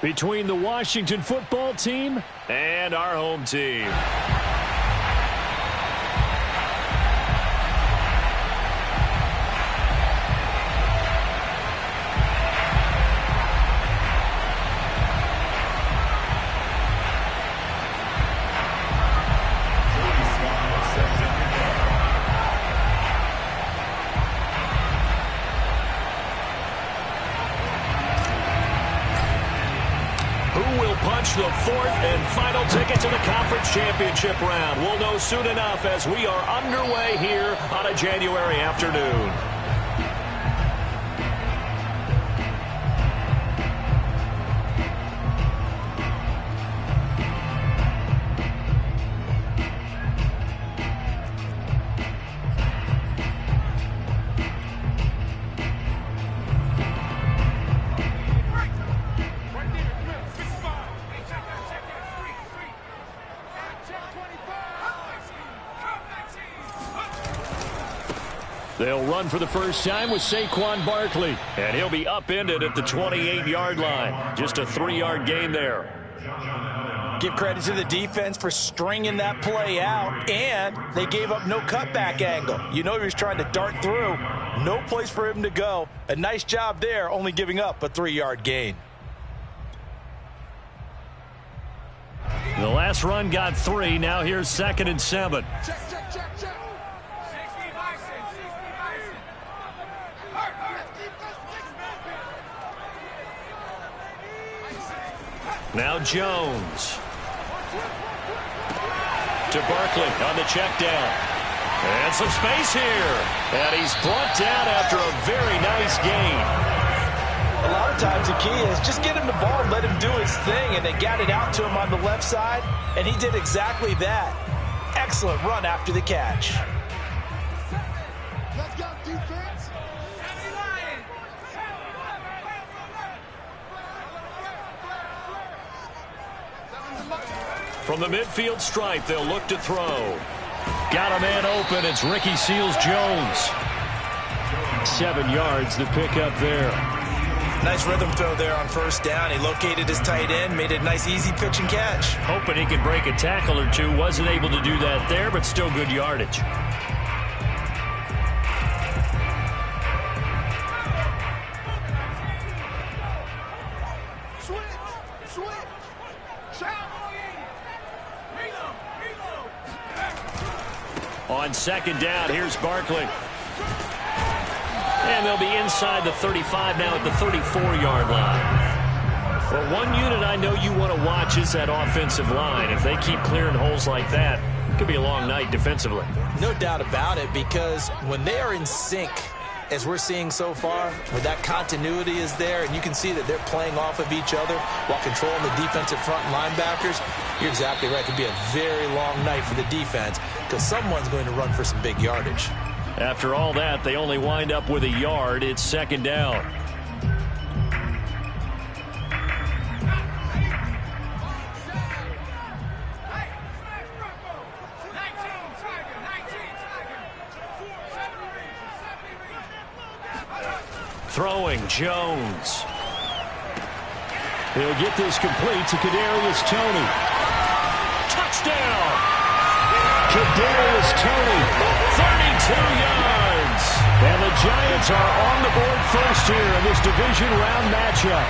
between the Washington football team and our home team. The fourth and final ticket to the conference championship round. We'll know soon enough as we are underway here on a January afternoon. They'll run for the first time with Saquon Barkley, and he'll be upended at the 28-yard line. Just a 3-yard gain there. Give credit to the defense for stringing that play out, and they gave up no cutback angle. You know he was trying to dart through. No place for him to go. A nice job there, only giving up a 3-yard gain. The last run got 3. Now here's 2nd and 7. Now Jones. To Barkley on the check down. And some space here. And he's brought down after a very nice gain. A lot of times the key is just get him the ball and let him do his thing. And they got it out to him on the left side. And he did exactly that. Excellent run after the catch. Let's go, defense. From the midfield stripe, they'll look to throw. Got a man open. It's Ricky Seals-Jones. 7 yards, the pickup there. Nice rhythm throw there on first down. He located his tight end, made it a nice, easy pitch and catch. Hoping he could break a tackle or two. Wasn't able to do that there, but still good yardage. On 2nd down, here's Barkley. And they'll be inside the 35 now at the 34-yard line. Well, one unit I know you want to watch is that offensive line. If they keep clearing holes like that, it could be a long night defensively. No doubt about it, because when they are in sync, as we're seeing so far, where that continuity is there, and you can see that they're playing off of each other while controlling the defensive front linebackers, you're exactly right. It could be a very long night for the defense because someone's going to run for some big yardage. After all that, they only wind up with a yard. It's 2nd down. Throwing, Jones. He'll get this complete to Kadarius Toney. Touchdown! Kadarius Toney, 32 yards. And the Giants are on the board first here in this division round matchup.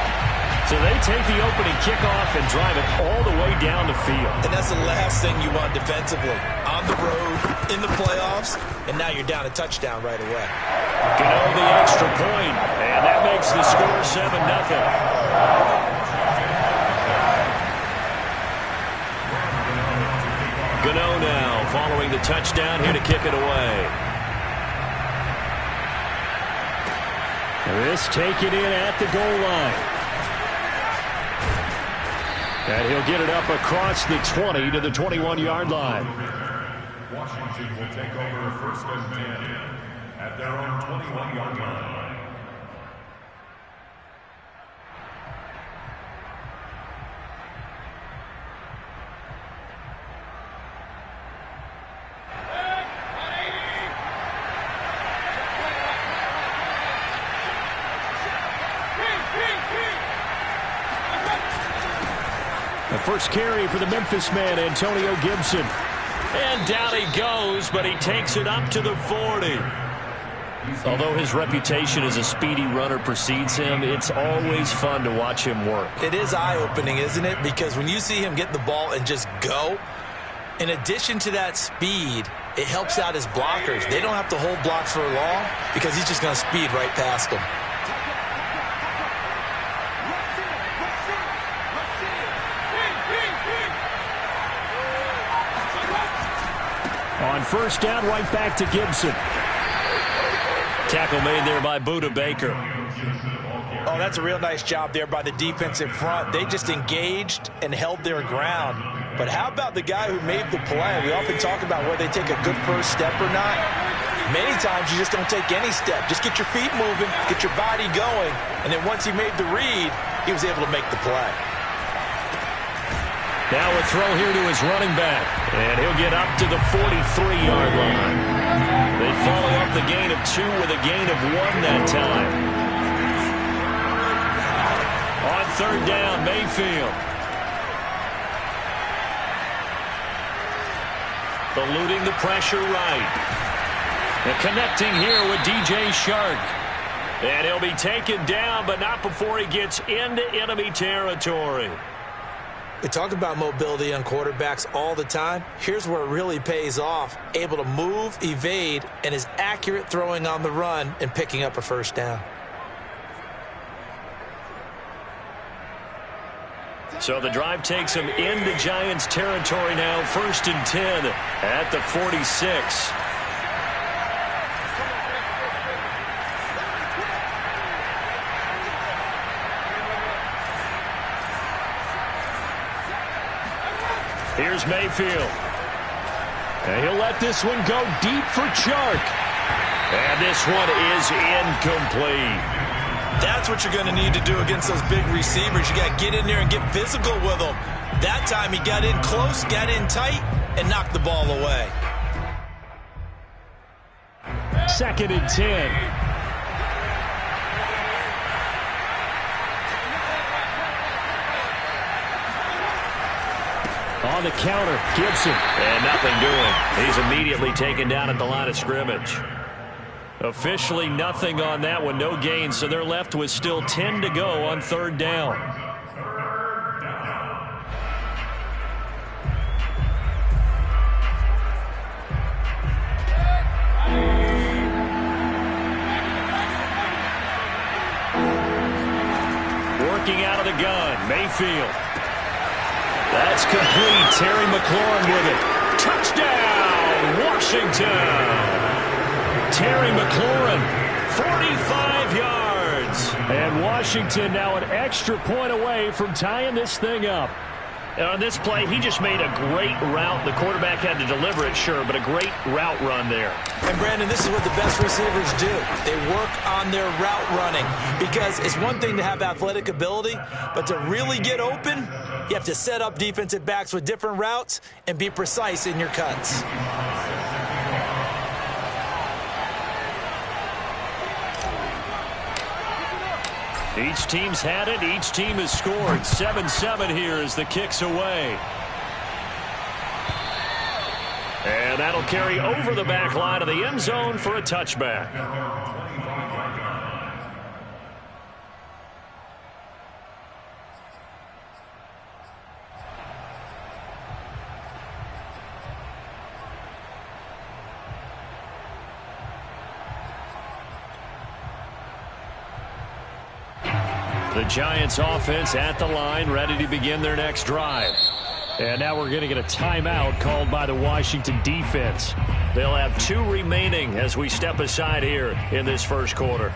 So they take the opening kickoff and drive it all the way down the field. And that's the last thing you want defensively. On the road, in the playoffs, and now you're down a touchdown right away. Gano the extra point, and that makes the score 7-0. Gano now following the touchdown here to kick it away. This taken in at the goal line. And he'll get it up across the 20 to the 21-yard line. Washington will take over 1st and 10 at their own 21-yard line. The first carry for the Memphis man, Antonio Gibson. And down he goes, but he takes it up to the 40. Although his reputation as a speedy runner precedes him, it's always fun to watch him work. It is eye-opening, isn't it? Because when you see him get the ball and just go, in addition to that speed, it helps out his blockers. They don't have to hold blocks for long because he's just going to speed right past them. On first down, right back to Gibson. Tackle made there by Budda Baker. Oh, that's a real nice job there by the defensive front. They just engaged and held their ground. But how about the guy who made the play? We often talk about whether they take a good first step or not. Many times you just don't take any step. Just get your feet moving, get your body going, and then once he made the read, he was able to make the play. Now a throw here to his running back, and he'll get up to the 43-yard line. They follow up the gain of 2 with a gain of 1 that time. On third down, Mayfield. Eluding the pressure right. And connecting here with DJ Shark. And he'll be taken down, but not before he gets into enemy territory. We talk about mobility on quarterbacks all the time. Here's where it really pays off. Able to move, evade, and is accurate throwing on the run and picking up a first down. So the drive takes him into Giants territory now. 1st and 10 at the 46. Here's Mayfield. And he'll let this one go deep for Chark. And this one is incomplete. That's what you're going to need to do against those big receivers. You got to get in there and get physical with them. That time he got in close, got in tight, and knocked the ball away. 2nd and 10. On the counter, Gibson. And nothing doing. He's immediately taken down at the line of scrimmage. Officially nothing on that one, no gain, so they're left with still 10 to go on third down. Working out of the gun, Mayfield. That's complete. Terry McLaurin with it. Touchdown, Washington. Terry McLaurin, 45 yards. And Washington now an extra point away from tying this thing up. And on this play, he just made a great route. The quarterback had to deliver it, sure, but a great route run there. And, Brandon, this is what the best receivers do. They work on their route running because it's one thing to have athletic ability, but to really get open, you have to set up defensive backs with different routes and be precise in your cuts. Each team's had it. Each team has scored. 7-7 here as the kick's away. And that'll carry over the back line of the end zone for a touchback. The Giants offense at the line, ready to begin their next drive. And now we're going to get a timeout called by the Washington defense. They'll have 2 remaining as we step aside here in this first quarter.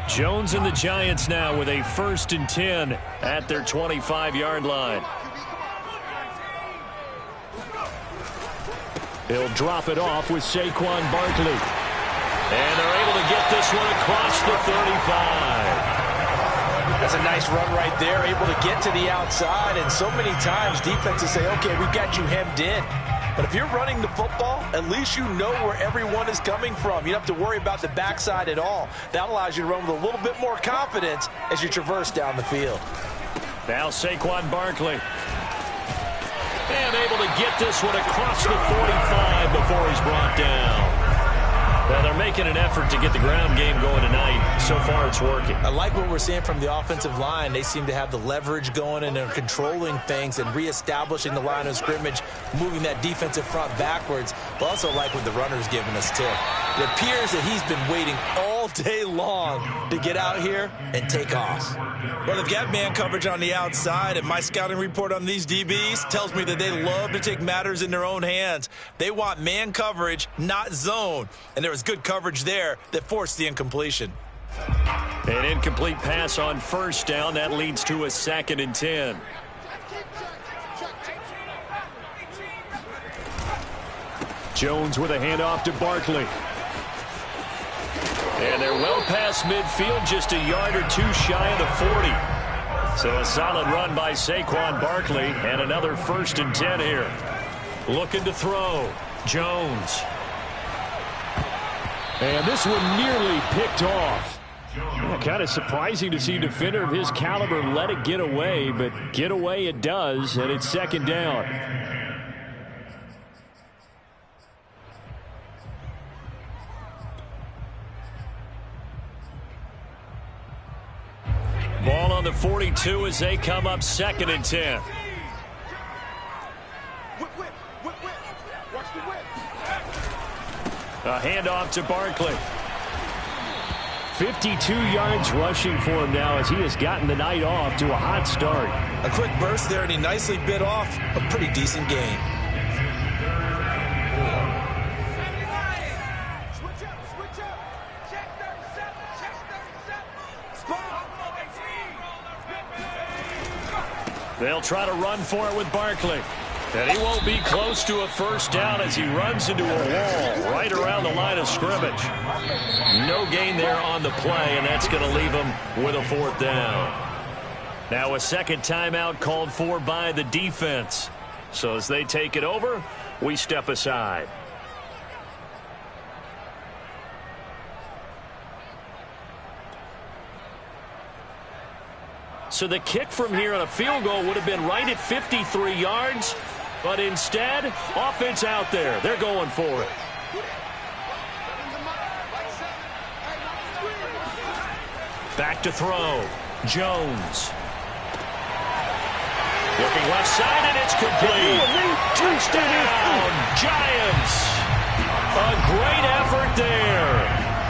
Jones and the Giants now with a 1st and 10 at their 25-yard line. He'll drop it off with Saquon Barkley. And they're able to get this one across the 35. That's a nice run right there, able to get to the outside, and so many times defenses say, okay, we've got you hemmed in. But if you're running the football, at least you know where everyone is coming from. You don't have to worry about the backside at all. That allows you to run with a little bit more confidence as you traverse down the field. Now Saquon Barkley. And able to get this one across the 45 before he's brought down. Well, they're making an effort to get the ground game going tonight. So far, it's working. I like what we're seeing from the offensive line. They seem to have the leverage going, and they're controlling things and reestablishing the line of scrimmage, moving that defensive front backwards. But also like what the runner's giving us, too. It appears that he's been waiting all day long to get out here and take off. Well, they've got man coverage on the outside, and my scouting report on these DBs tells me that they love to take matters in their own hands. They want man coverage, not zone. And there was good coverage there that forced the incompletion. An incomplete pass on first down. That leads to a 2nd and 10. Jones with a handoff to Barkley. And they're well past midfield, just a yard or two shy of the 40. So a solid run by Saquon Barkley, and another 1st and 10 here. Looking to throw. Jones. And this one nearly picked off. Kind of surprising to see a defender of his caliber let it get away, but get away it does, and it's 2nd down. Ball on the 42 as they come up 2nd and 10. A handoff to Barkley. 52 yards rushing for him now as he has gotten the night off to a hot start. A quick burst there, and he nicely bit off a pretty decent gain. They'll try to run for it with Barkley. And he won't be close to a 1st down as he runs into a wall right around the line of scrimmage. No gain there on the play, and that's going to leave him with a 4th down. Now a 2nd timeout called for by the defense. So as they take it over, we step aside. So the kick from here on a field goal would have been right at 53 yards. But instead, offense out there. They're going for it. Back to throw. Jones. Looking left side, and it's complete. Touchdown, Giants. A great effort there.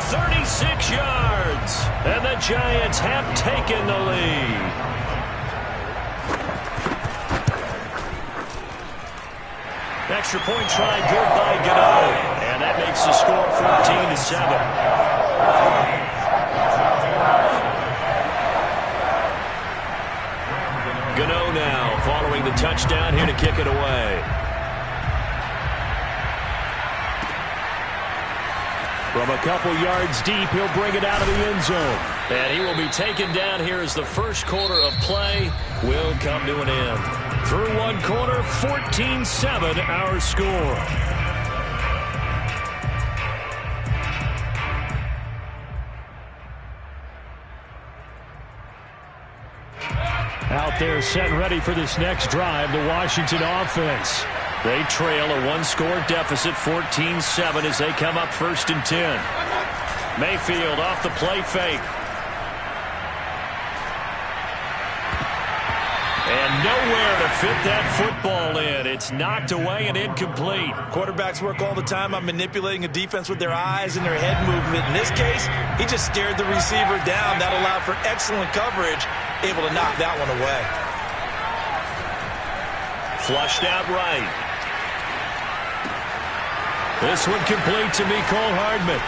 36 yards. And the Giants have taken the lead. Extra point try good by Gano. And that makes the score 14-7. Gano now following the touchdown here to kick it away. From a couple yards deep, he'll bring it out of the end zone. And he will be taken down here as the first quarter of play will come to an end. Through one quarter, 14-7 our score. Out there set and ready for this next drive, the Washington offense. They trail a one-score deficit, 14-7, as they come up 1st and 10. Mayfield off the play fake. And nowhere to fit that football in. It's knocked away and incomplete. Quarterbacks work all the time on manipulating a defense with their eyes and their head movement. In this case, he just stared the receiver down. That allowed for excellent coverage, able to knock that one away. Flushed out right. This one complete to Mecole Hardman.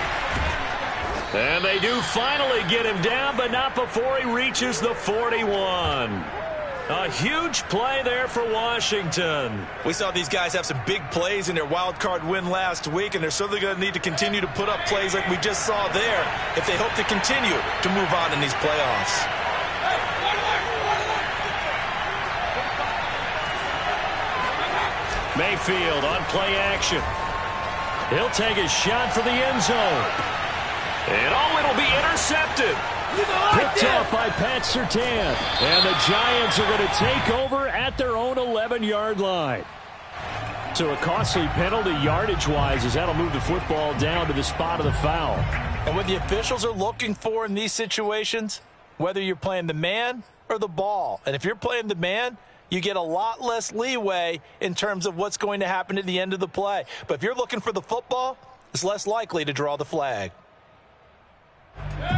And they do finally get him down, but not before he reaches the 41. A huge play there for Washington. We saw these guys have some big plays in their wild card win last week, and they're certainly going to need to continue to put up plays like we just saw there if they hope to continue to move on in these playoffs. Mayfield on play action. He'll take a shot for the end zone. And it'll be intercepted. Picked off by Pat Surtain. And the Giants are going to take over at their own 11-yard line. So a costly penalty yardage-wise as that'll move the football down to the spot of the foul. And what the officials are looking for in these situations, whether you're playing the man or the ball, and if you're playing the man, you get a lot less leeway in terms of what's going to happen at the end of the play. But if you're looking for the football, it's less likely to draw the flag.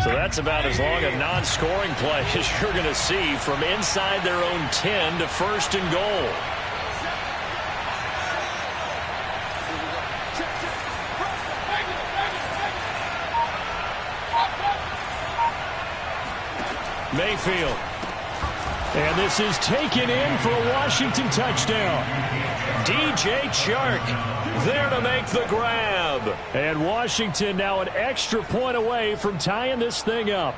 So that's about as long a non-scoring play as you're going to see from inside their own 10 to first and goal. Mayfield. And this is taken in for a Washington touchdown. DJ Chark there to make the grab. And Washington now an extra point away from tying this thing up.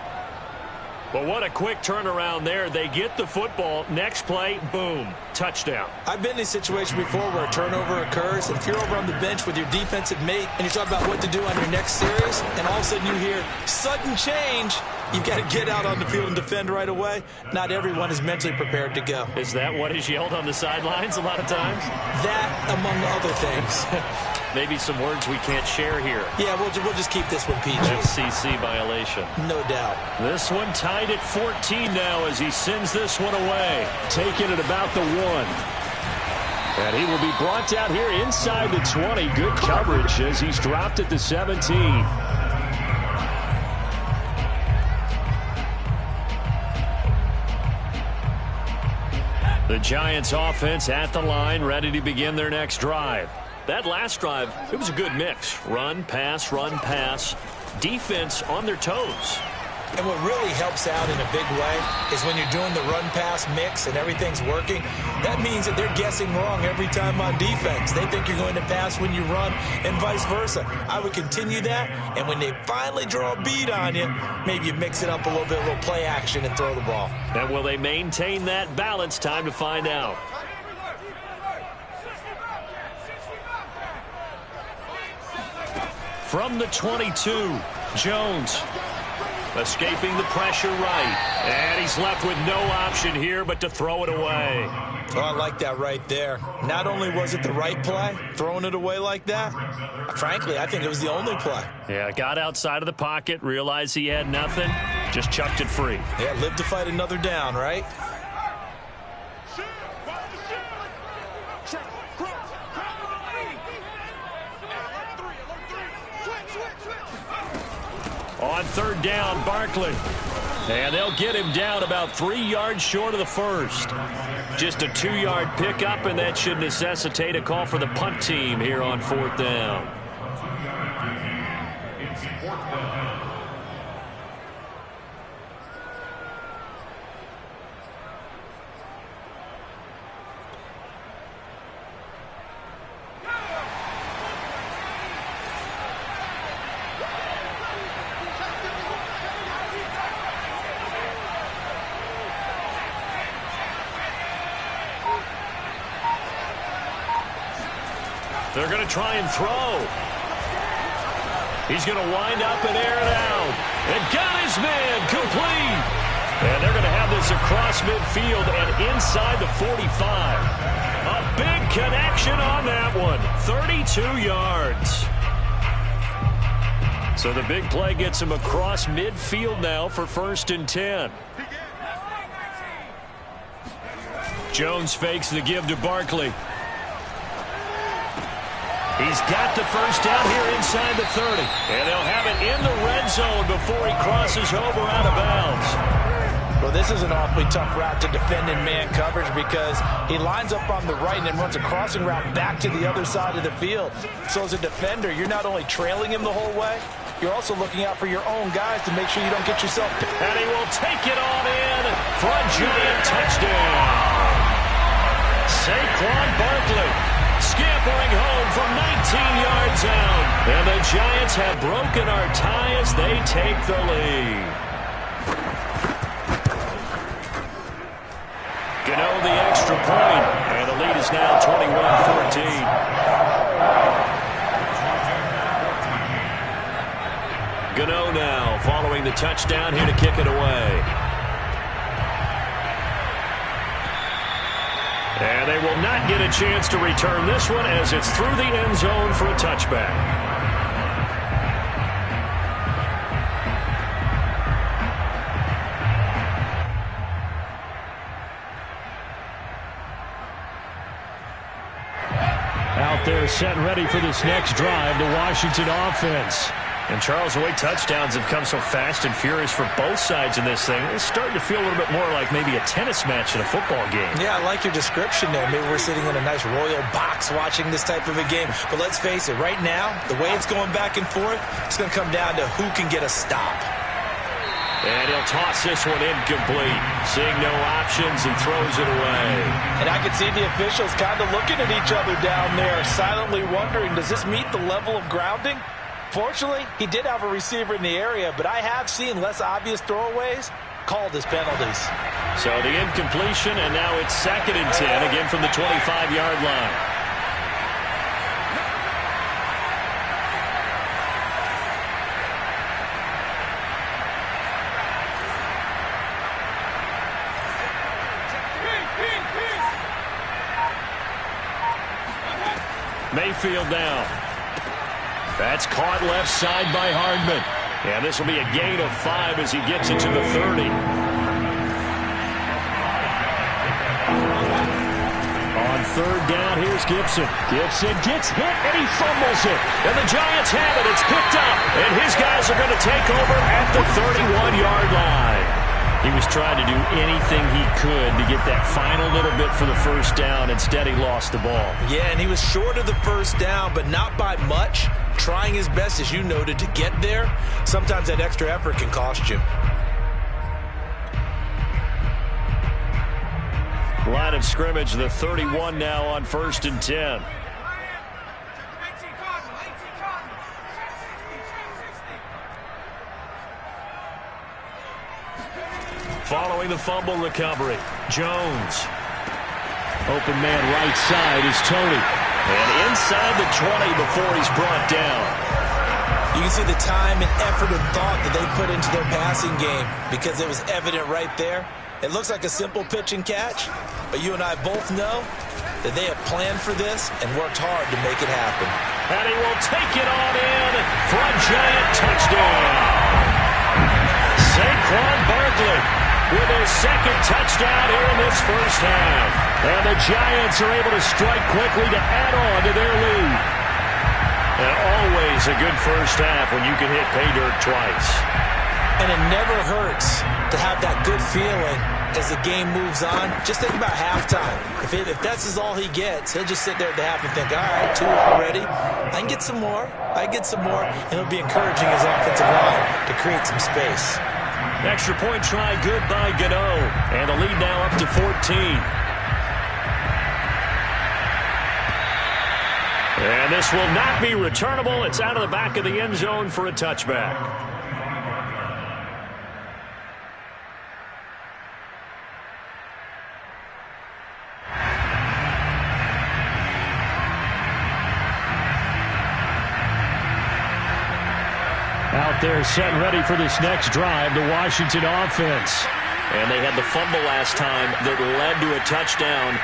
But what a quick turnaround there. They get the football. Next play, boom, touchdown. I've been in a situation before where a turnover occurs, and if you're over on the bench with your defensive mate and you're talking about what to do on your next series, and all of a sudden you hear sudden change, you've got to get out on the field and defend right away. Not everyone is mentally prepared to go. Is that what is yelled on the sidelines a lot of times? That, among other things. Maybe some words we can't share here. Yeah, we'll just keep this one PG. FCC violation. No doubt. This one tied at 14 now as he sends this one away. Taking it about the 1. And he will be brought down here inside the 20. Good coverage as he's dropped at the 17. The Giants offense at the line, ready to begin their next drive. That last drive, it was a good mix. Run, pass, defense on their toes. And what really helps out in a big way is when you're doing the run-pass mix and everything's working, that means that they're guessing wrong every time on defense. They think you're going to pass when you run and vice versa. I would continue that, and when they finally draw a beat on you, maybe you mix it up a little bit, a little play action, and throw the ball. And will they maintain that balance? Time to find out. From the 22, Jones escaping the pressure right. And he's left with no option here but to throw it away. Oh, I like that right there. Not only was it the right play, throwing it away like that, frankly, I think it was the only play. Yeah, got outside of the pocket, realized he had nothing, just chucked it free. Yeah, live to fight another down, right? On third down, Barkley. And they'll get him down about 3 yards short of the first. Just a 2-yard pickup, and that should necessitate a call for the punt team here on fourth down. They're going to try and throw. He's going to wind up and air it out. And got his man complete. And they're going to have this across midfield and inside the 45. A big connection on that one. 32 yards. So the big play gets him across midfield now for first and 10. Jones fakes the give to Barkley. He's got the first down here inside the 30. And they'll have it in the red zone before he crosses over out of bounds. Well, this is an awfully tough route to defend in man coverage because he lines up on the right and then runs a crossing route back to the other side of the field. So as a defender, you're not only trailing him the whole way, you're also looking out for your own guys to make sure you don't get yourself picked. And he will take it on in for a giant touchdown. Saquon Barkley scampering home from 19 yards out. And the Giants have broken our tie as they take the lead. point, and the lead is now 21-14. Gano now following the touchdown here to kick it away. And they will not get a chance to return this one as it's through the end zone for a touchback. Out there set and ready for this next drive, the Washington offense. And, Charles, the way touchdowns have come so fast and furious for both sides in this thing, it's starting to feel a little bit more like maybe a tennis match in a football game. Yeah, I like your description there. Maybe we're sitting in a nice royal box watching this type of a game. But let's face it, right now, the way it's going back and forth, it's going to come down to who can get a stop. And he'll toss this one incomplete. Seeing no options and throws it away. And I can see the officials kind of looking at each other down there, silently wondering, does this meet the level of grounding? Fortunately, he did have a receiver in the area, but I have seen less obvious throwaways called as penalties. So the incompletion, and now it's 2nd and 10, again from the 25-yard line. Mayfield now. That's caught left side by Hardman. And this will be a gain of 5 as he gets it to the 30. On 3rd down, here's Gibson. Gibson gets hit, and he fumbles it. And the Giants have it. It's picked up. And his guys are going to take over at the 31-yard line. He was trying to do anything he could to get that final little bit for the first down. Instead, he lost the ball. Yeah, and he was short of the first down, but not by much. Trying his best, as you noted, to get there. Sometimes that extra effort can cost you. Line of scrimmage, the 31 now on 1st and 10. Following the fumble recovery, Jones. Open man right side is Tony. And inside the 20 before he's brought down. You can see the time and effort and thought that they put into their passing game because it was evident right there. It looks like a simple pitch and catch, but you and I both know that they have planned for this and worked hard to make it happen. And he will take it on in for a Giant touchdown. Saquon Barkley with his 2nd touchdown here in this first half. And the Giants are able to strike quickly to add on to their lead. And always a good first half when you can hit pay dirt twice. And it never hurts to have that good feeling as the game moves on. Just think about halftime. If that's all he gets, he'll just sit there at the half and think, all right, 2 already. I can get some more. I can get some more. And he'll be encouraging his offensive line to create some space. Extra point try good by Gano. And the lead now up to 14. And this will not be returnable. It's out of the back of the end zone for a touchback. Out there set and ready for this next drive, the Washington offense. And they had the fumble last time that led to a touchdown.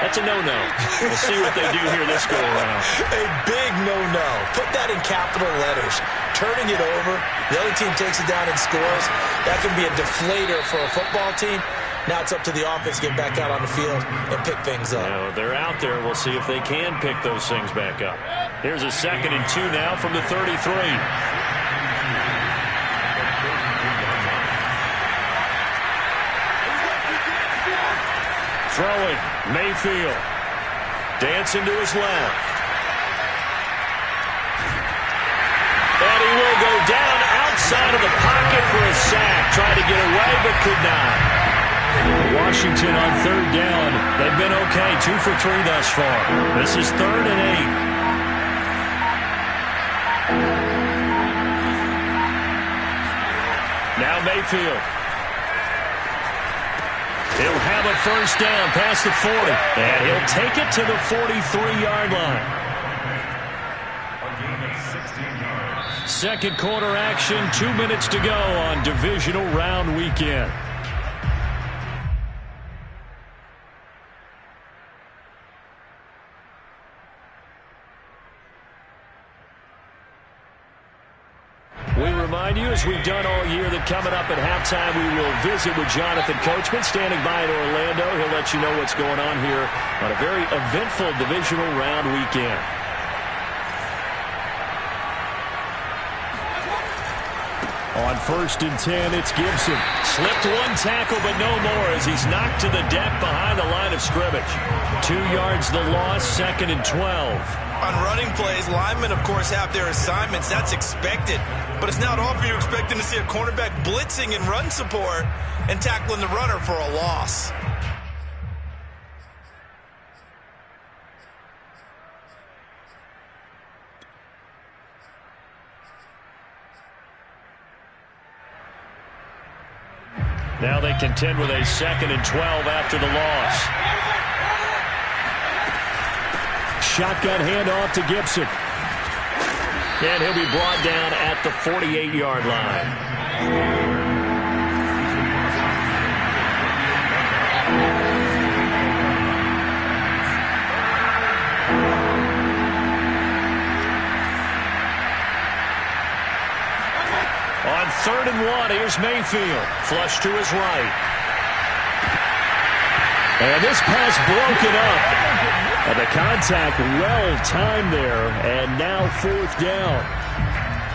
That's a no-no. We'll see what they do here this go-around. A big no-no. Put that in capital letters. Turning it over, the other team takes it down and scores. That can be a deflator for a football team. Now it's up to the offense to get back out on the field and pick things up. They're out there. We'll see if they can pick those things back up. Here's a 2nd and 2 now from the 33. Throwing, Mayfield. Dancing to his left. And he will go down outside of the pocket for a sack. Tried to get away, but could not. Washington on 3rd down. They've been okay, 2 for 3 thus far. This is 3rd and 8. Now Mayfield. He'll have a first down past the 40, and he'll take it to the 43-yard line. A gain of 16 yards. Second quarter action, 2 minutes to go on divisional round weekend. We remind you, as we've done all year, that coming up at halftime we will visit with Jonathan Coachman standing by in Orlando. He'll let you know what's going on here on a very eventful divisional round weekend. On 1st and 10, it's Gibson. Slipped one tackle, but no more as he's knocked to the deck behind the line of scrimmage. 2 yards the loss, 2nd and 12. On running plays, linemen, of course, have their assignments. That's expected. But it's not often you're expecting to see a cornerback blitzing in run support and tackling the runner for a loss. Now they contend with a 2nd and 12 after the loss. Shotgun handoff to Gibson. And he'll be brought down at the 48-yard line. On 3rd and 1, here's Mayfield. Flush to his right. And this pass broken up. And the contact well-timed there, and now 4th down.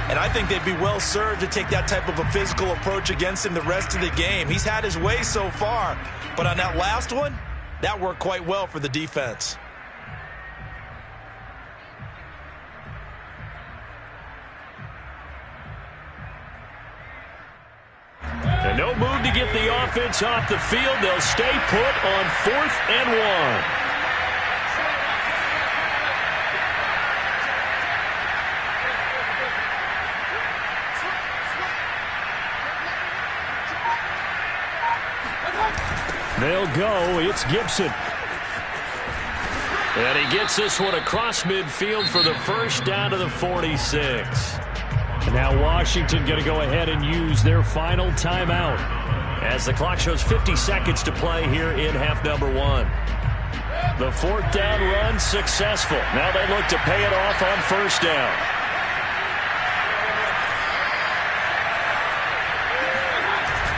And I think they'd be well-served to take that type of a physical approach against him the rest of the game. He's had his way so far, but on that last one, that worked quite well for the defense. And no move to get the offense off the field. They'll stay put on 4th and 1. They'll go. It's Gibson. And he gets this one across midfield for the first down to the 46. And now Washington going to go ahead and use their final timeout as the clock shows 50 seconds to play here in half number 1. The 4th down run successful. Now they look to pay it off on 1st down.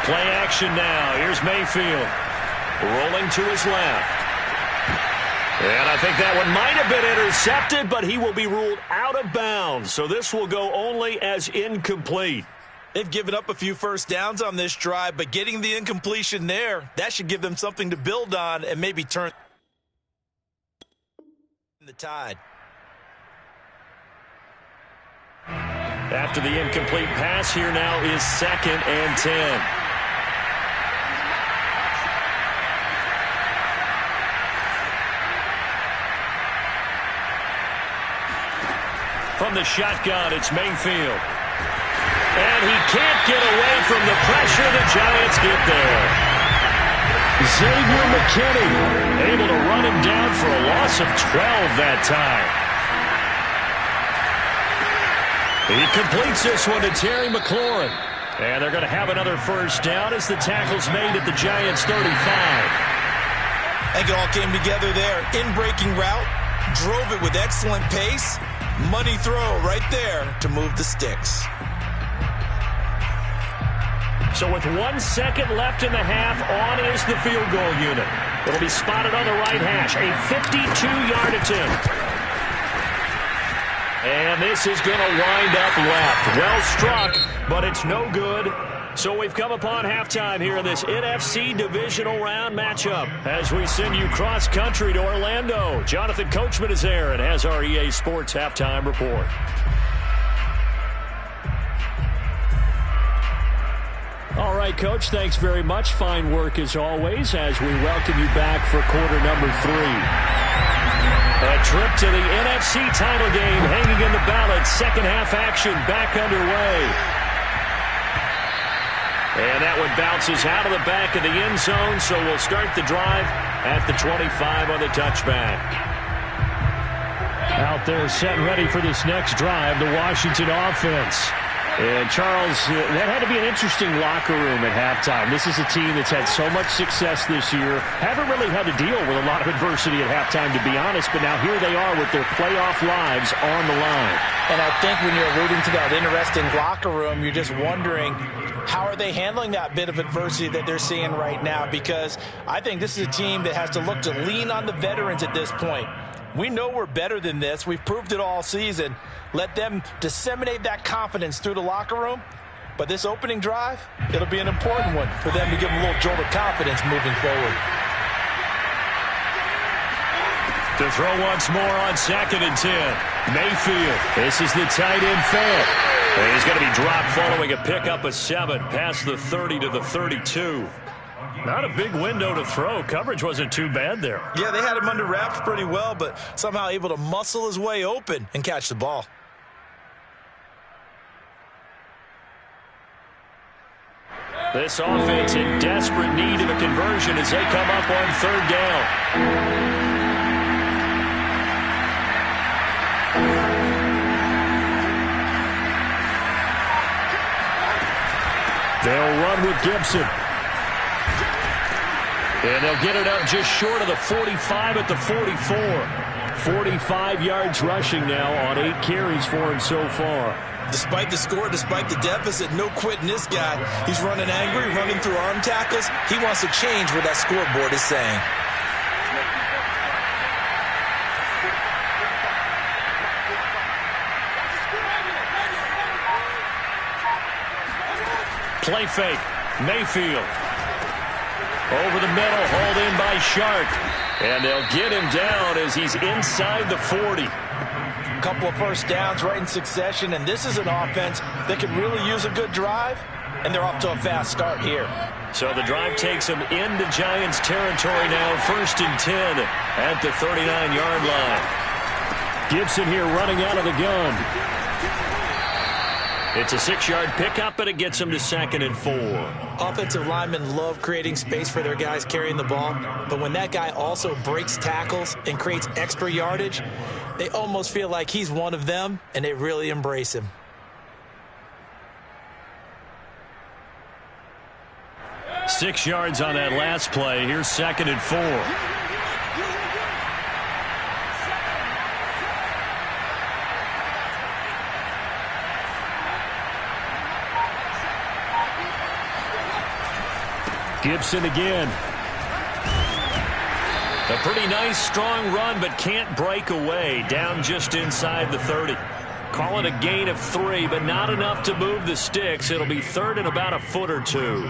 Play action now. Here's Mayfield. Rolling to his left. And I think that one might have been intercepted, but he will be ruled out of bounds. So this will go only as incomplete. They've given up a few first downs on this drive, but getting the incompletion there, that should give them something to build on and maybe turn the tide. After the incomplete pass, here now is 2nd and 10. From the shotgun, it's Mayfield. And he can't get away from the pressure. The Giants get there. Xavier McKinney able to run him down for a loss of 12 that time. He completes this one to Terry McLaurin. And they're going to have another first down as the tackle's made at the Giants' 35. I think it all came together there. In-breaking route, drove it with excellent pace. Money throw right there to move the sticks. So with 1 second left in the half, on is the field goal unit. It'll be spotted on the right hash. A 52-yard attempt. And this is going to wind up left. Well struck, but it's no good. So we've come upon halftime here in this NFC Divisional Round matchup. As we send you cross-country to Orlando, Jonathan Coachman is there and has our EA Sports Halftime Report. All right, Coach, thanks very much. Fine work as always as we welcome you back for quarter number 3. A trip to the NFC title game hanging in the balance. Second half action back underway. And that one bounces out of the back of the end zone, so we'll start the drive at the 25 on the touchback. Out there set and ready for this next drive, the Washington offense. And, Charles, that had to be an interesting locker room at halftime. This is a team that's had so much success this year. Haven't really had to deal with a lot of adversity at halftime, to be honest, but now here they are with their playoff lives on the line. And I think when you're alluding to that interesting locker room, you're just wondering, how are they handling that bit of adversity that they're seeing right now? Because I think this is a team that has to look to lean on the veterans at this point. We know we're better than this. We've proved it all season. Let them disseminate that confidence through the locker room. But this opening drive, it'll be an important one for them to give them a little jolt of confidence moving forward. To throw once more on 2nd and 10. Mayfield. This is the tight end Fant. And he's going to be dropped following a pickup of 7 past the 30 to the 32. Not a big window to throw. Coverage wasn't too bad there. Yeah, they had him under wraps pretty well, but somehow able to muscle his way open and catch the ball. This offense in desperate need of a conversion as they come up on 3rd down. They'll run with Gibson. And they'll get it up just short of the 45 at the 44. 45 yards rushing now on 8 carries for him so far. Despite the score, despite the deficit, no quitting this guy. He's running angry, running through arm tackles. He wants to change what that scoreboard is saying. Play fake. Mayfield. Over the middle, hauled in by Shark. And they'll get him down as he's inside the 40. A couple of first downs right in succession, and this is an offense that could really use a good drive, and they're off to a fast start here. So the drive takes them into Giants territory now, 1st and 10 at the 39-yard line. Gibson here running out of the gun. It's a 6-yard pickup, and it gets them to 2nd and 4. Offensive linemen love creating space for their guys carrying the ball, but when that guy also breaks tackles and creates extra yardage, they almost feel like he's one of them, and they really embrace him. Six yards on that last play. Here's 2nd and 4. Gibson again. A pretty nice, strong run, but can't break away. Down just inside the 30. Call it a gain of 3, but not enough to move the sticks. It'll be 3rd and about a foot or 2.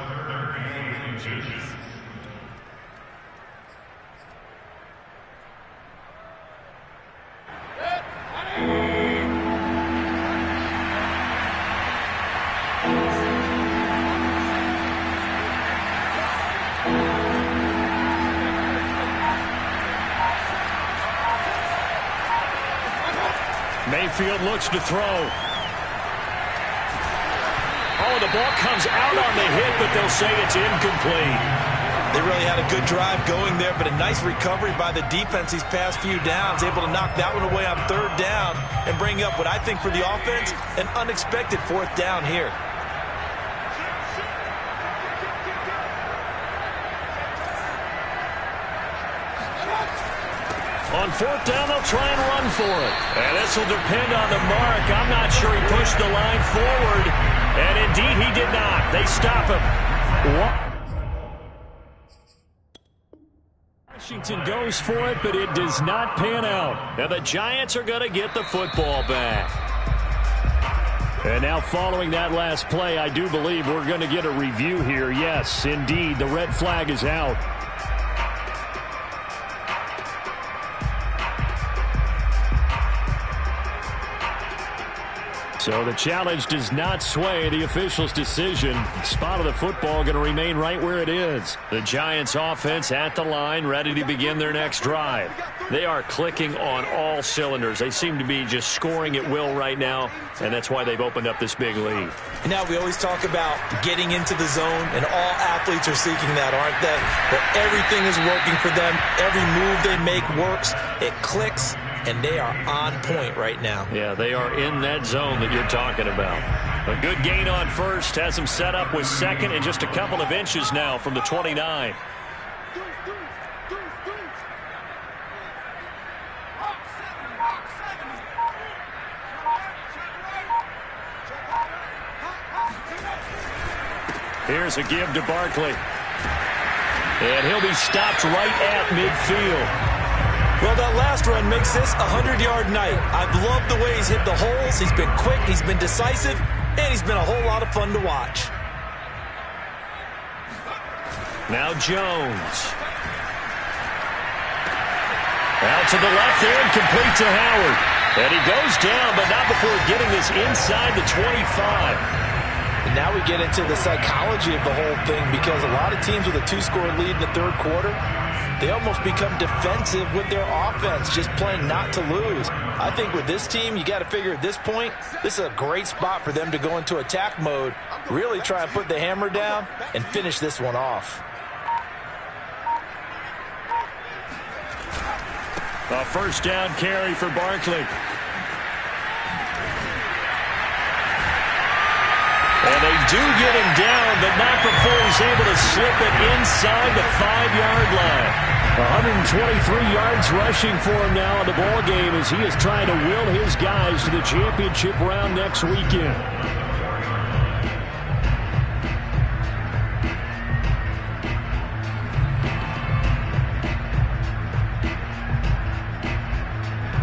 Mayfield looks to throw. Oh, the ball comes out on the hit, but they'll say it's incomplete. They really had a good drive going there, but a nice recovery by the defense these past few downs, able to knock that one away on 3rd down and bring up what I think for the offense, an unexpected 4th down here. On 4th down, they'll try and run for it. And this will depend on the mark. I'm not sure he pushed the line forward. And indeed, he did not. They stop him. Washington goes for it, but it does not pan out. And the Giants are going to get the football back. And now following that last play, I do believe we're going to get a review here. Yes, indeed, the red flag is out. So the challenge does not sway the official's decision. Spot of the football going to remain right where it is. The Giants offense at the line, ready to begin their next drive. They are clicking on all cylinders. They seem to be just scoring at will right now, and that's why they've opened up this big lead. And now we always talk about getting into the zone, and all athletes are seeking that, aren't they? But everything is working for them. Every move they make works. It clicks. And they are on point right now. Yeah, they are in that zone that you're talking about. A good gain on first has them set up with second and just a couple of inches now from the 29. Here's a give to Barkley. And he'll be stopped right at midfield. Well, that last run makes this a 100-yard night. I've loved the way he's hit the holes. He's been quick, he's been decisive, and he's been a whole lot of fun to watch. Now Jones. Out to the left there and complete to Howard. And he goes down, but not before getting this inside the 25. And now we get into the psychology of the whole thing, because a lot of teams with a 2-score lead in the third quarter, they almost become defensive with their offense, just playing not to lose. I think with this team, you got to figure at this point, this is a great spot for them to go into attack mode, really try and put the hammer down and finish this one off. A first down carry for Barkley. And they do get him down, but not before he's able to slip it inside the 5-yard line. 123 yards rushing for him now in the ball game as he is trying to will his guys to the championship round next weekend.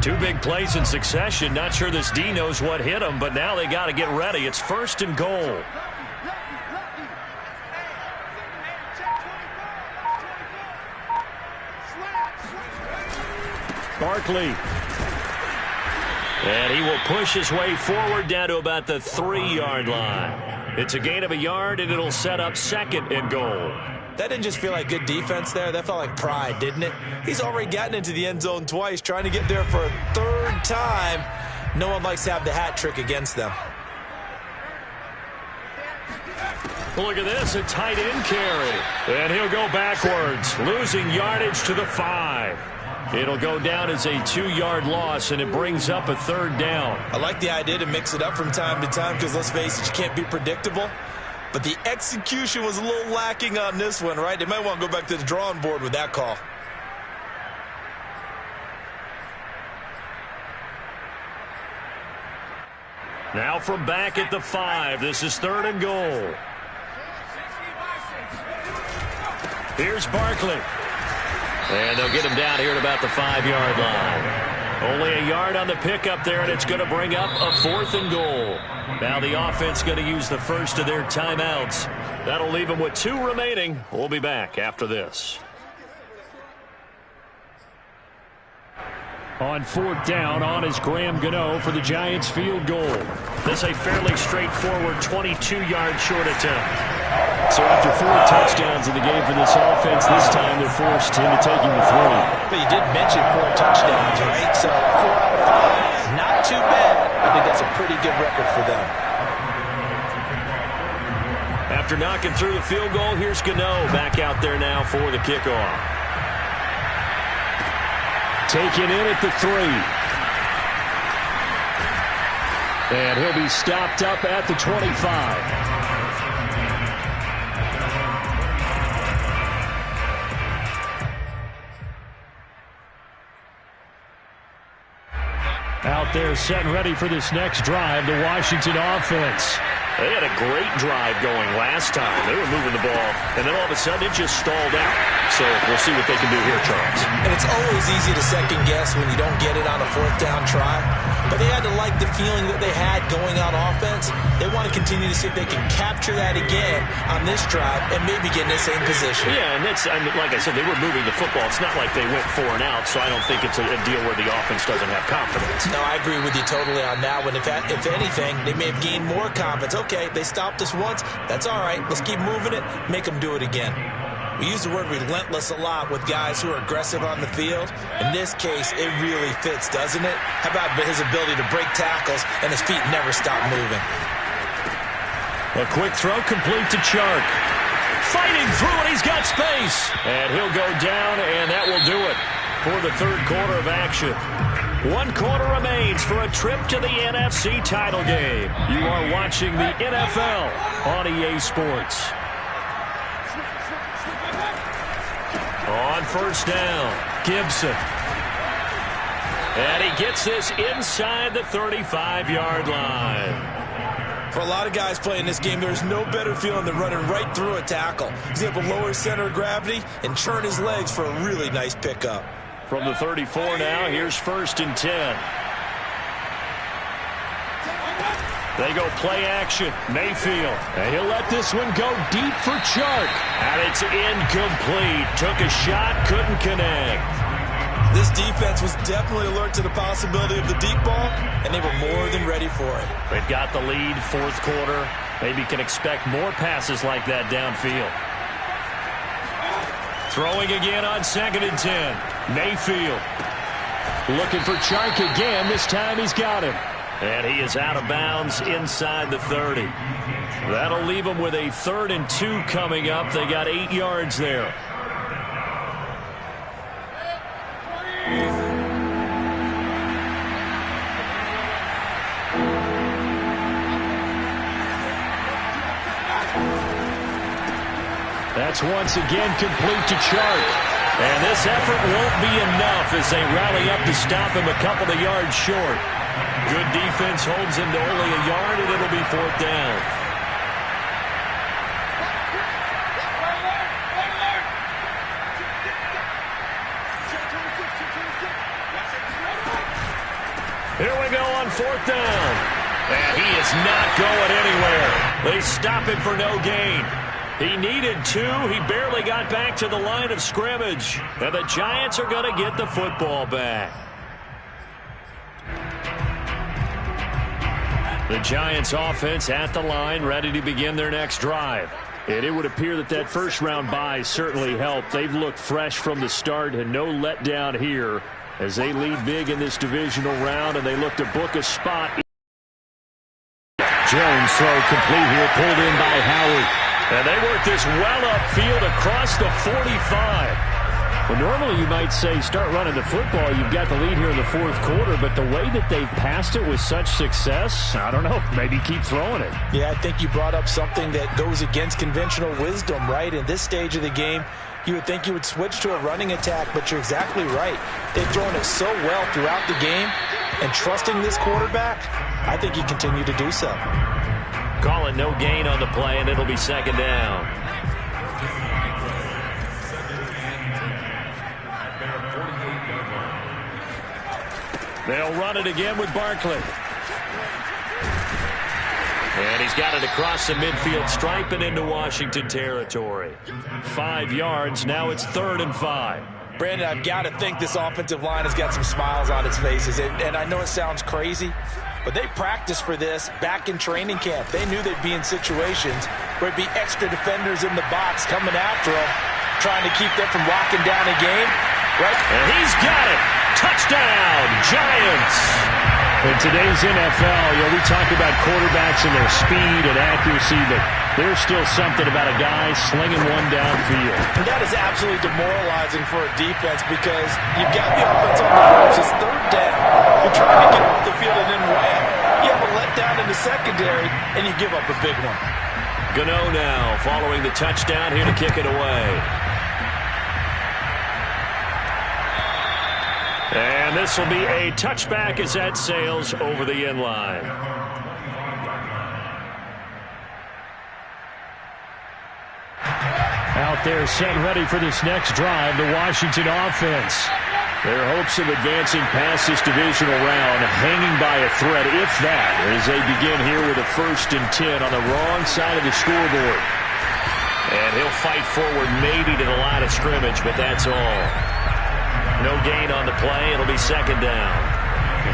Two big plays in succession. Not sure this D knows what hit him, but now they got to get ready. It's 1st and goal. Barkley. And he will push his way forward down to about the 3-yard line. It's a gain of a yard, and it'll set up 2nd and goal. That didn't just feel like good defense there. That felt like pride, didn't it? He's already gotten into the end zone twice, trying to get there for a 3rd time. No one likes to have the hat trick against them. Look at this, a tight end carry. And he'll go backwards, losing yardage to the 5. It'll go down as a 2-yard loss, and it brings up a 3rd down. I like the idea to mix it up from time to time because, let's face it, you can't be predictable. But the execution was a little lacking on this one, right? They might want to go back to the drawing board with that call. Now from back at the 5, this is 3rd and goal. Here's Barkley. And they'll get him down here at about the 5-yard line. Only a yard on the pickup there, and it's going to bring up a 4th and goal. Now the offense going to use the first of their timeouts. That'll leave them with 2 remaining. We'll be back after this. On 4th down, on is Graham Gano for the Giants field goal. This a fairly straightforward 22-yard short attempt. So after 4 touchdowns in the game for this offense, this time they're forced into taking the 3. But you did mention 4 touchdowns, right? So 4 out of 5, not too bad. I think that's a pretty good record for them. After knocking through the field goal, here's Gano back out there now for the kickoff. Taken in at the 3. And he'll be stopped up at the 25. Out there set and ready for this next drive, the Washington offense. They had a great drive going last time. They were moving the ball, and then all of a sudden it just stalled out. So we'll see what they can do here, Charles. And it's always easy to second guess when you don't get it on a 4th down try. but they had to like the feeling that they had going on offense. They want to continue to see if they can capture that again on this drive and maybe get in the same position. Yeah, and that's, I mean, like I said, they were moving the football. It's not like they went 4 and out, so I don't think it's a deal where the offense doesn't have confidence. No, I agree with you totally on that one. If anything, they may have gained more confidence. Okay, they stopped us once. That's all right. Let's keep moving it. Make them do it again. We use the word relentless a lot with guys who are aggressive on the field. In this case, it really fits, doesn't it? How about his ability to break tackles and his feet never stop moving? A quick throw complete to Chark. Fighting through it, he's got space. And he'll go down, and that will do it for the third quarter of action. 1 quarter remains for a trip to the NFC title game. You are watching the NFL on EA Sports. On first down, Gibson. And he gets this inside the 35-yard line. For a lot of guys playing this game, there's no better feeling than running right through a tackle. He's able to lower his center of gravity and churn his legs for a really nice pickup. From the 34 now, here's 1st and 10. They go play action. Mayfield. And he'll let this one go deep for Chark. And it's incomplete. Took a shot, couldn't connect. This defense was definitely alert to the possibility of the deep ball, and they were more than ready for it. They've got the lead, 4th quarter. Maybe can expect more passes like that downfield. Throwing again on 2nd and 10. Mayfield. Looking for Chark again. This time he's got him. And he is out of bounds inside the 30. That'll leave him with a 3rd and 2 coming up. They got 8 yards there. That's once again complete to Chark. And this effort won't be enough as they rally up to stop him a couple of yards short. Good defense holds him to only a yard, and it'll be 4th down. Here we go on 4th down. And he is not going anywhere. They stop him for no gain. He needed 2. He barely got back to the line of scrimmage. And the Giants are going to get the football back. The Giants offense at the line, ready to begin their next drive. And it would appear that first-round bye certainly helped. They've looked fresh from the start and no letdown here as they lead big in this divisional round, and they look to book a spot. Jones throw complete here, pulled in by Howard. And they work this well upfield across the 45. Well, normally you might say start running the football. You've got the lead here in the 4th quarter, but the way that they've passed it with such success, I don't know, maybe keep throwing it. Yeah, I think you brought up something that goes against conventional wisdom, right? In this stage of the game, you would think you would switch to a running attack, but you're exactly right. They've thrown it so well throughout the game, and trusting this quarterback, I think you continue to do so. Call it no gain on the play, and it'll be 2nd down. They'll run it again with Barkley. And he's got it across the midfield stripe and into Washington territory. 5 yards. Now it's 3rd and 5. Brandon, I've got to think this offensive line has got some smiles on its faces. And I know it sounds crazy, but they practiced for this back in training camp. They knew they'd be in situations where it'd be extra defenders in the box coming after them, trying to keep them from locking down a game. Right? And he's got it. Touchdown, Giants. In today's NFL, we talk about quarterbacks and their speed and accuracy, but there's still something about a guy slinging one downfield. And that is absolutely demoralizing for a defense because you've got the offense on the ropes. It's 3rd down. You're trying to get off the field and then wham. You have a letdown in the secondary, and you give up a big one. Gano now following the touchdown here to kick it away. And this will be a touchback as that sails over the end line. Out there set ready for this next drive, the Washington offense. Their hopes of advancing past this divisional round hanging by a thread, if that, as they begin here with a 1st and 10 on the wrong side of the scoreboard. And he'll fight forward maybe to the line of scrimmage, but that's all. No gain on the play. It'll be 2nd down.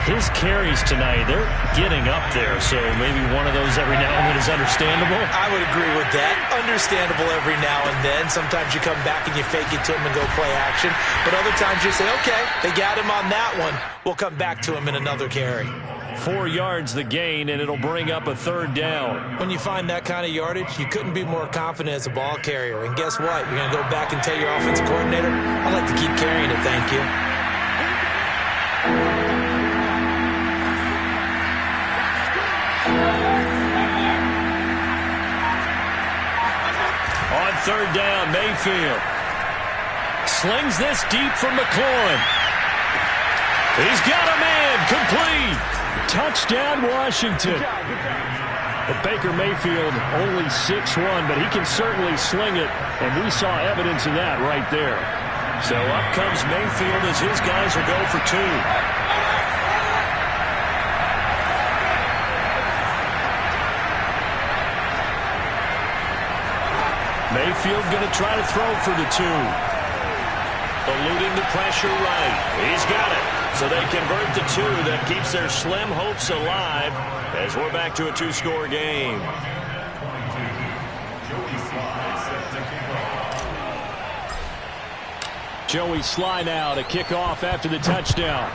His carries tonight, they're getting up there, so maybe one of those every now and then is understandable. I would agree with that. Understandable every now and then. Sometimes you come back and you fake it to him and go play action. But other times you say, okay, they got him on that one. We'll come back to him in another carry. 4 yards the gain, and it'll bring up a 3rd down. When you find that kind of yardage, you couldn't be more confident as a ball carrier. And guess what? You're going to go back and tell your offensive coordinator, I'd like to keep carrying it, thank you. On 3rd down, Mayfield slings this deep from McLaurin. He's got a man, complete. Touchdown, Washington. But Baker Mayfield only 6'1", but he can certainly sling it, and we saw evidence of that right there. So up comes Mayfield as his guys will go for 2. Mayfield going to try to throw for the 2. Eluding the pressure right. He's got it. So they convert the 2. That keeps their slim hopes alive as we're back to a 2-score game. Joey Sly now to kick off after the touchdown.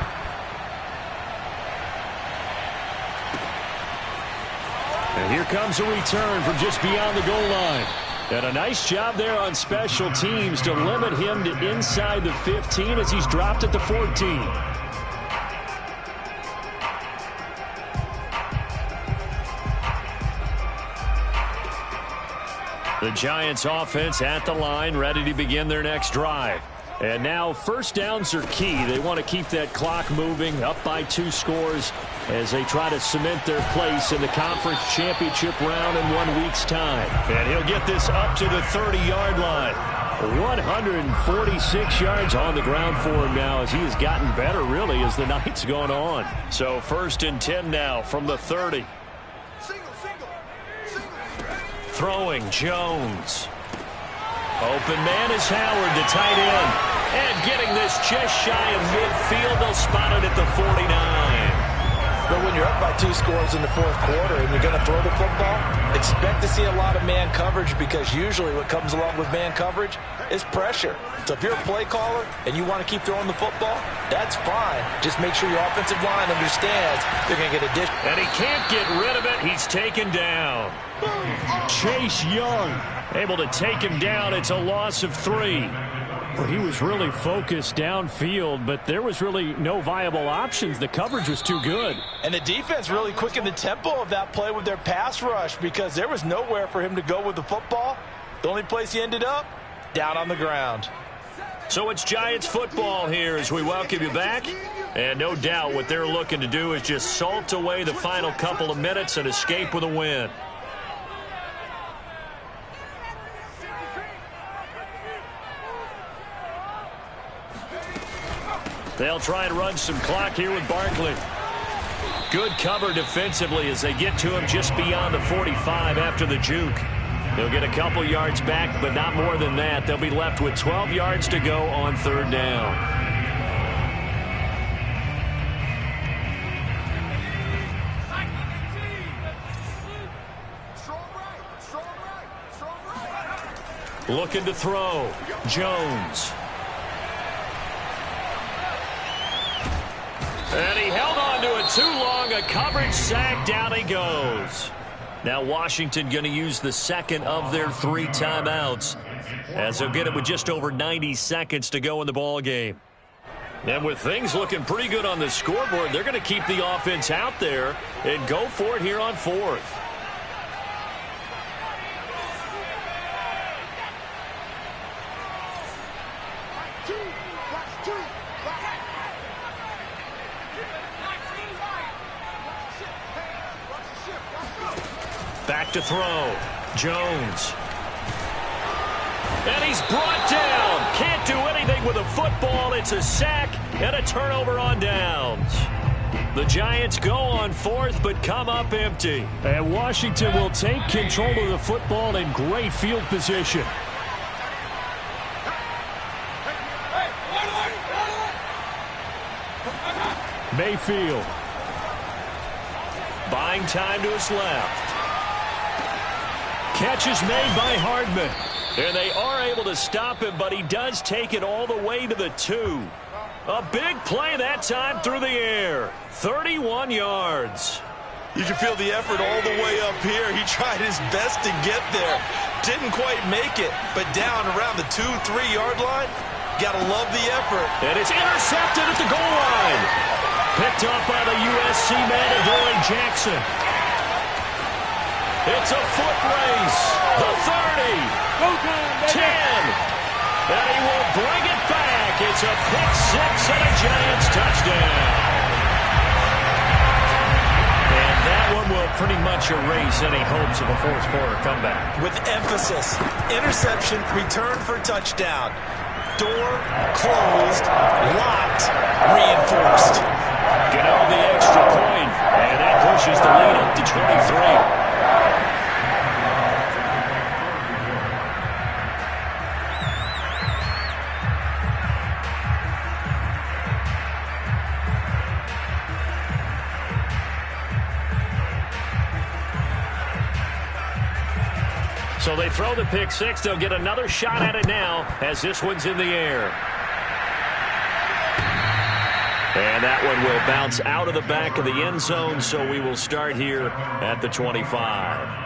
And here comes a return from just beyond the goal line. And a nice job there on special teams to limit him to inside the 15 as he's dropped at the 14. The Giants offense at the line, ready to begin their next drive. And now 1st downs are key. They want to keep that clock moving, up by 2 scores as they try to cement their place in the conference championship round in 1 week's time. And he'll get this up to the 30-yard line. 146 yards on the ground for him now as he has gotten better, really, as the night's gone on. So 1st and 10 now from the 30. Throwing Jones. Open man is Howard, the tight end. And getting this just shy of midfield, they'll spot it at the 49. But when you're up by 2 scores in the 4th quarter and you're going to throw the football, expect to see a lot of man coverage, because usually what comes along with man coverage is pressure. So if you're a play caller and you want to keep throwing the football, that's fine. Just make sure your offensive line understands they're going to get a dish. And he can't get rid of it. He's taken down. Chase Young able to take him down. It's a loss of 3. Well, he was really focused downfield, but there was really no viable options. The coverage was too good. And the defense really quickened the tempo of that play with their pass rush, because there was nowhere for him to go with the football. The only place he ended up, down on the ground. So it's Giants football here as we welcome you back. And no doubt what they're looking to do is just salt away the final couple of minutes and escape with a win. They'll try and run some clock here with Barkley. Good cover defensively as they get to him just beyond the 45 after the juke. They'll get a couple yards back, but not more than that. They'll be left with 12 yards to go on 3rd down. Looking to throw. Jones. And he held on to it too long. A coverage sack. Down he goes. Now Washington going to use the 2nd of their 3 timeouts, as they'll get it with just over 90 seconds to go in the ball game. And with things looking pretty good on the scoreboard, they're going to keep the offense out there and go for it here on 4th. Back to throw. Jones. And he's brought down. Can't do anything with with the football. It's a sack and a turnover on downs. The Giants go on fourth, but come up empty. And Washington will take control of the football in great field position. Mayfield. Buying time to his left. Catch is made by Hardman. And they are able to stop him, but he does take it all the way to the 2. A big play that time through the air. 31 yards. You can feel the effort all the way up here. He tried his best to get there. Didn't quite make it, but down around the 2-3-yard line, gotta love the effort. And it's intercepted at the goal line. Picked up by the USC man, Adoree Jackson. It's a foot race. The 30. 10. And he will bring it back. It's a pick-6 and a Giants touchdown. And that one will pretty much erase any hopes of a fourth-quarter comeback. With emphasis. Interception, return for touchdown. Door closed, locked, reinforced. Get over the extra point, and that pushes the lead up to 23. So they throw the pick-6. They'll get another shot at it now as this one's in the air. And that one will bounce out of the back of the end zone, so we will start here at the 25.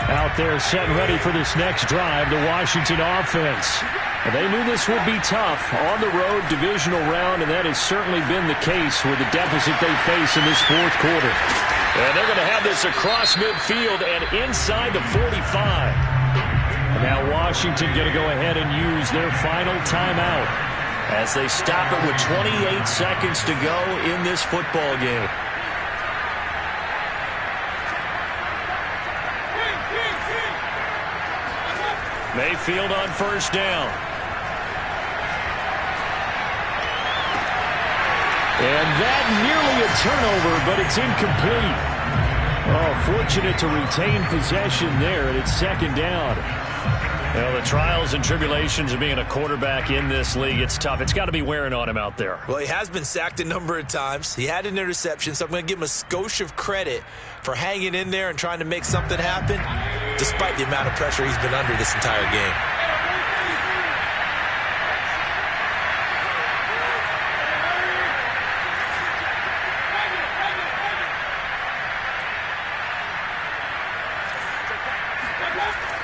Out there set and ready for this next drive, the Washington offense. They knew this would be tough on the road, divisional round, and that has certainly been the case with the deficit they face in this fourth quarter. And they're going to have this across midfield and inside the 45. And now Washington going to go ahead and use their final timeout as they stop it with 28 seconds to go in this football game. Mayfield on first down. And that nearly a turnover, but it's incomplete. Oh, fortunate to retain possession there, and it's second down. Well, the trials and tribulations of being a quarterback in this league, it's tough. It's got to be wearing on him out there. Well, he has been sacked a number of times. He had an interception, so I'm going to give him a skosh of credit for hanging in there and trying to make something happen, despite the amount of pressure he's been under this entire game.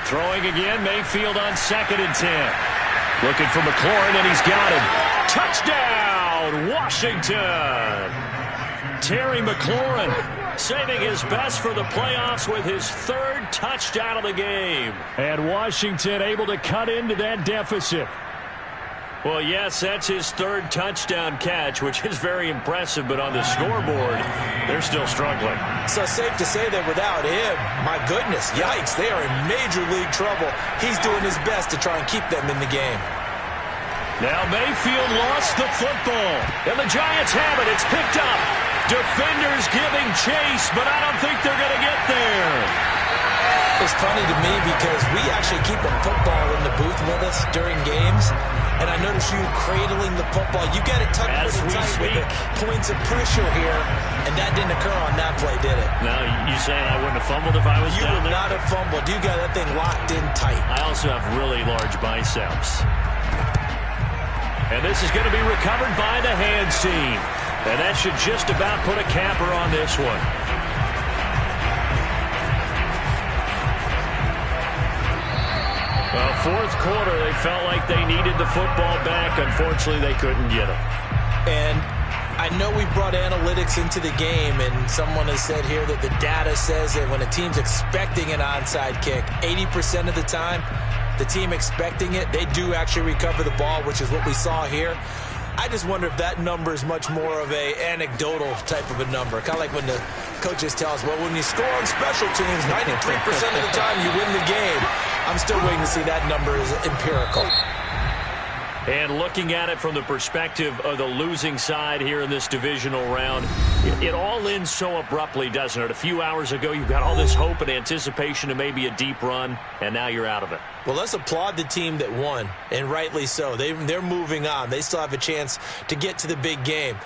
Throwing again, Mayfield on 2nd and 10. Looking for McLaurin, and he's got him. Touchdown, Washington! Terry McLaurin saving his best for the playoffs with his 3rd touchdown of the game. And Washington able to cut into that deficit. Well, yes, that's his 3rd touchdown catch, which is very impressive, but on the scoreboard, they're still struggling. So safe to say that without him, my goodness, yikes, they are in major league trouble. He's doing his best to try and keep them in the game. Now Mayfield lost the football, and the Giants have it. It's picked up. Defenders giving chase, but I don't think they're going to get there. It's funny to me because we actually keep a football in the booth with us during games, and I notice you cradling the football. You got it tucked really tight with the points of pressure here, and that didn't occur on that play, did it? Now, you saying I wouldn't have fumbled if I was down there? You would not have fumbled. You got that thing locked in tight. I also have really large biceps. And this is going to be recovered by the hands team. And that should just about put a capper on this one. Well, fourth quarter, they felt like they needed the football back. Unfortunately, they couldn't get it. And I know we brought analytics into the game, and someone has said here that the data says that when a team's expecting an onside kick, 80% of the time, the team expecting it, they do actually recover the ball, which is what we saw here. I just wonder if that number is much more of a anecdotal type of a number. Kind of like when the coaches tell us, well, when you score on special teams, 93% of the time you win the game. I'm still waiting to see that number is empirical. And looking at it from the perspective of the losing side here in this divisional round, it all ends so abruptly, doesn't it? A few hours ago, you've got all this hope and anticipation to maybe a deep run, and now you're out of it. Well, let's applaud the team that won, and rightly so. They're moving on. They still have a chance to get to the big game.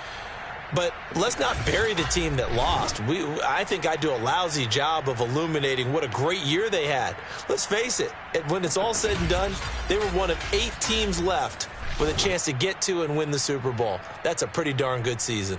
But let's not bury the team that lost. I think I do a lousy job of illuminating what a great year they had. Let's face it, when it's all said and done, they were one of 8 teams left with a chance to get to and win the Super Bowl. That's a pretty darn good season.